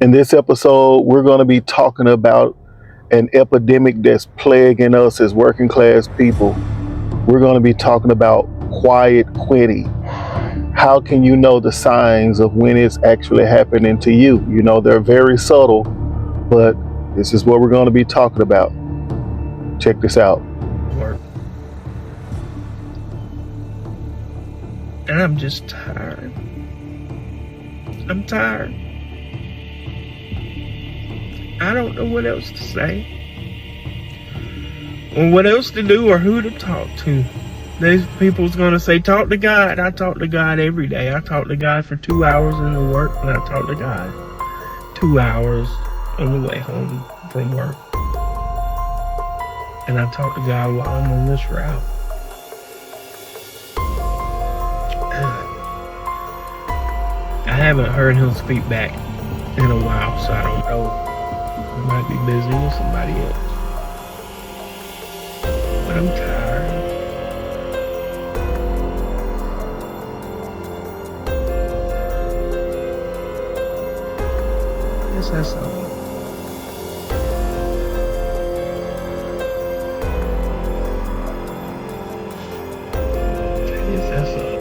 In this episode, we're going to be talking about an epidemic that's plaguing us as working class people. We're going to be talking about quiet quitting. How can you know the signs of when it's actually happening to you? You know, they're very subtle, but this is what we're going to be talking about. Check this out. Work. And I'm just tired. I'm tired. I don't know what else to say, or what else to do, or who to talk to. There's people's gonna say, talk to God. I talk to God every day. I talk to God for 2 hours in the work, and I talk to God 2 hours on the way home from work. And I talk to God while I'm on this route. I haven't heard him speak back in a while, so I don't know. He might be busy with somebody else. But I'm tired. Yes, that's all. Yes, that's all.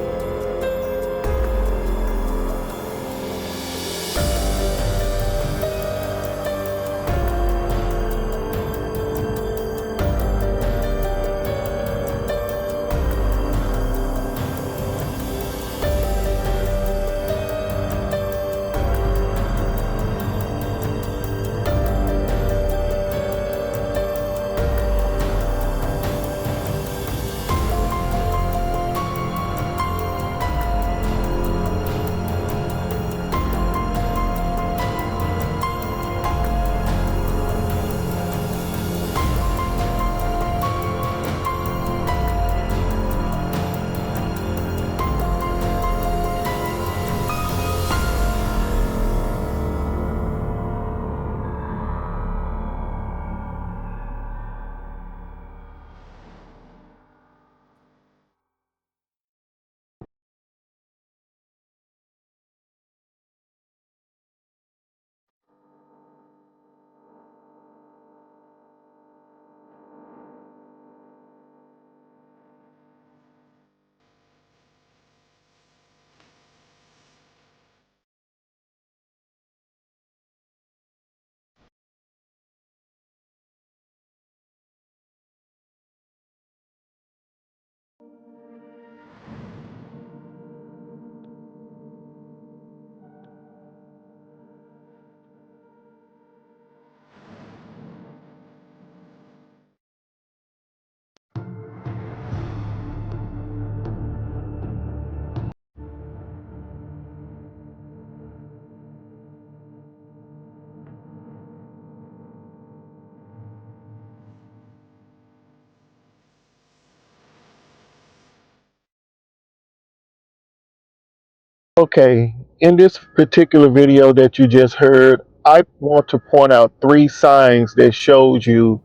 Okay, in this particular video that you just heard, I want to point out 3 signs that shows you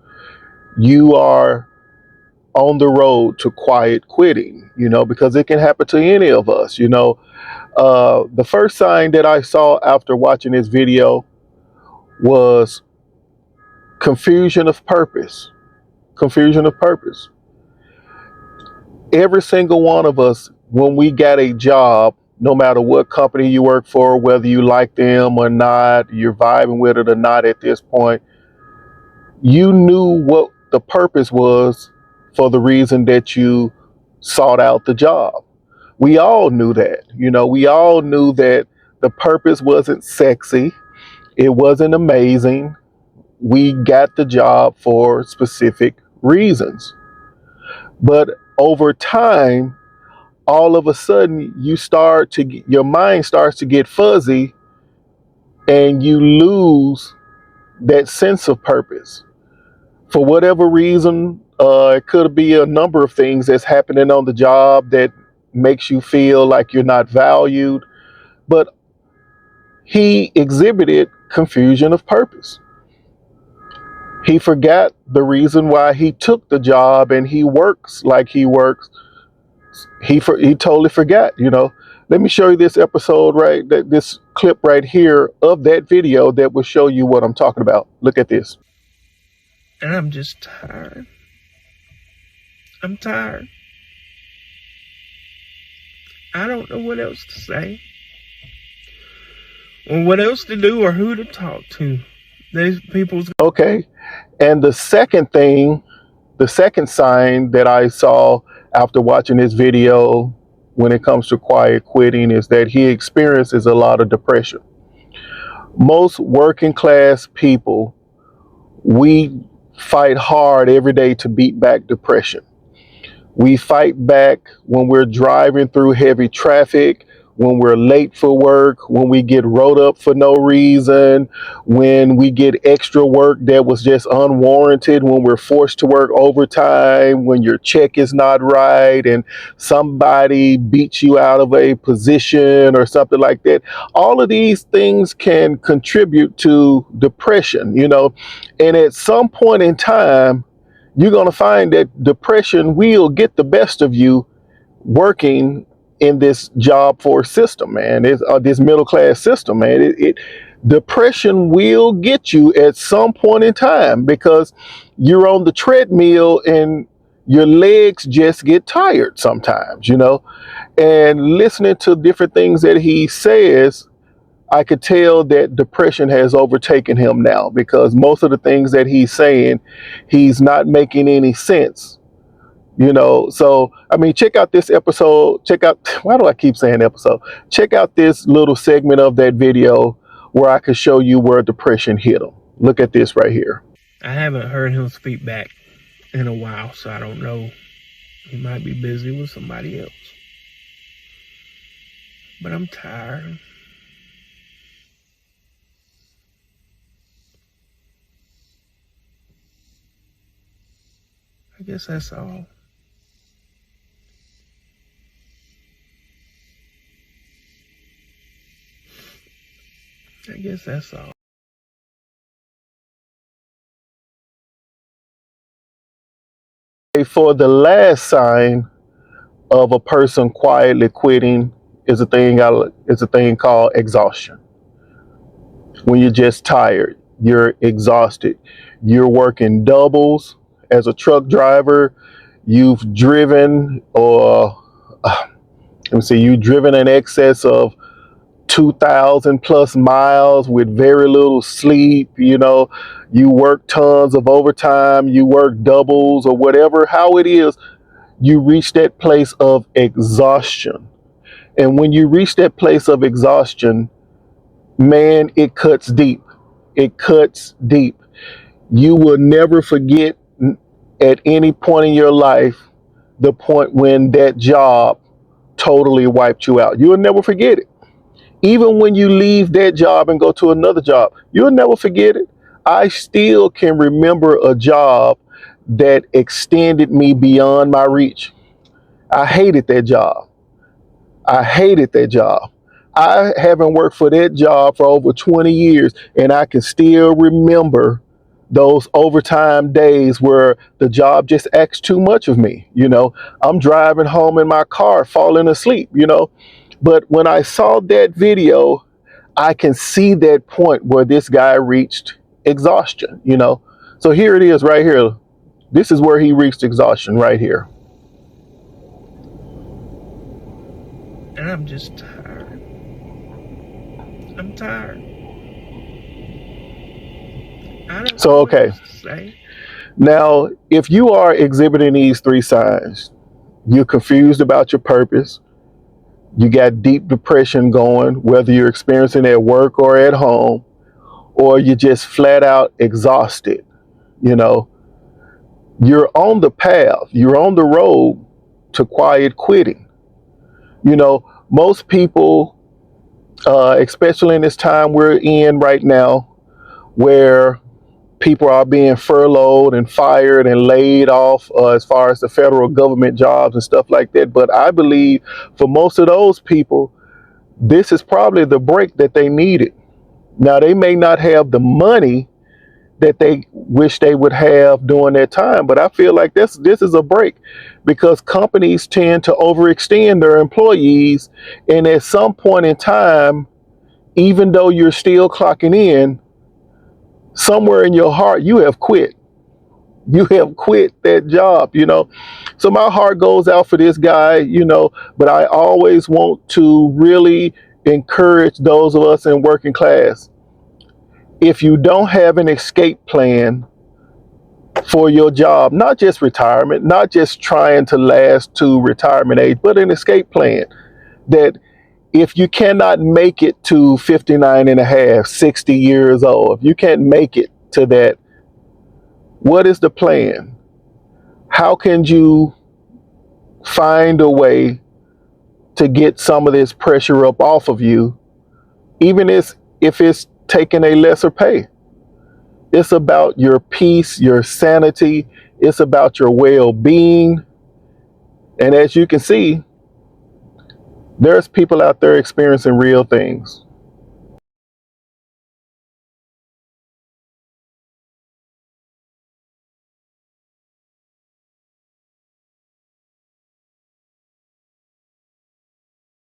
are on the road to quiet quitting, because it can happen to any of us. The first sign that I saw after watching this video was confusion of purpose. Confusion of purpose. Every single one of us, when we got a job, no matter what company you work for, whether you like them or not, you're vibing with it or not at this point, you knew what the purpose was for the reason that you sought out the job. We all knew that. We all knew that the purpose wasn't sexy, it wasn't amazing. We got the job for specific reasons. But over time, all of a sudden, your mind starts to get fuzzy and you lose that sense of purpose. For whatever reason, it could be a number of things that's happening on the job that makes you feel like you're not valued. But he exhibited confusion of purpose. He forgot the reason why he took the job, and he works like he works. He totally forgot. Let me show you this episode right, this clip right here of that video that will show you what I'm talking about. Look at this. And I'm just tired. I'm tired. I don't know what else to say. Or what else to do or who to talk to. These people's... Okay. And the second thing, the second sign that I saw after watching this video when it comes to quiet quitting is that he experiences a lot of depression. Most working class people, we fight hard every day to beat back depression. We fight back when we're driving through heavy traffic, when we're late for work, when we get wrote up for no reason, when we get extra work that was just unwarranted, when we're forced to work overtime, when your check is not right and somebody beats you out of a position or something like that. All of these things can contribute to depression, and at some point in time, you're going to find that depression will get the best of you working in this job force system, man. This middle class system, man. Depression will get you at some point in time because you're on the treadmill and your legs just get tired sometimes, And listening to different things that he says, I could tell that depression has overtaken him now because most of the things that he's saying, he's not making any sense. So I mean, check out this episode. Why do I keep saying episode? Check out this little segment of that video where I could show you where depression hit him. Look at this right here. I haven't heard him speak back in a while, so I don't know. He might be busy with somebody else. But I'm tired. I guess that's all. I guess that's all. For the last sign of a person quietly quitting is a thing called exhaustion. When you're just tired, you're exhausted, you're working doubles as a truck driver. You've driven you've driven in excess of 2,000 plus miles with very little sleep. You work tons of overtime, you work doubles or whatever, how it is, you reach that place of exhaustion. And when you reach that place of exhaustion, man, it cuts deep. It cuts deep. You will never forget at any point in your life the point when that job totally wiped you out. You'll never forget it. Even when you leave that job and go to another job, you'll never forget it. I still can remember a job that extended me beyond my reach. I hated that job. I hated that job. I haven't worked for that job for over 20 years, and I can still remember those overtime days where the job just asked too much of me. I'm driving home in my car, falling asleep, But when I saw that video, I can see that point where this guy reached exhaustion, So here it is right here. This is where he reached exhaustion right here. And I'm just tired. I'm tired. I don't know what else to say. Now, if you are exhibiting these three signs, you're confused about your purpose, you got deep depression going, whether you're experiencing it at work or at home, or you're just flat out exhausted, you're on the path, you're on the road to quiet quitting. Most people, especially in this time we're in right now, where people are being furloughed and fired and laid off as far as the federal government jobs and stuff like that. But I believe for most of those people, this is probably the break that they needed. Now, they may not have the money that they wish they would have during that time. But I feel like this is a break, because companies tend to overextend their employees, and at some point in time, even though you're still clocking in, somewhere in your heart you have quit. You have quit that job. So my heart goes out for this guy, but I always want to really encourage those of us in working class. If you don't have an escape plan for your job, not just retirement, not just trying to last to retirement age, but an escape plan that if you cannot make it to 59 and a half, 60 years old, if you can't make it to that, what is the plan? How can you find a way to get some of this pressure up off of you, even if it's taking a lesser pay? It's about your peace, your sanity. It's about your well-being. And as you can see, there's people out there experiencing real things.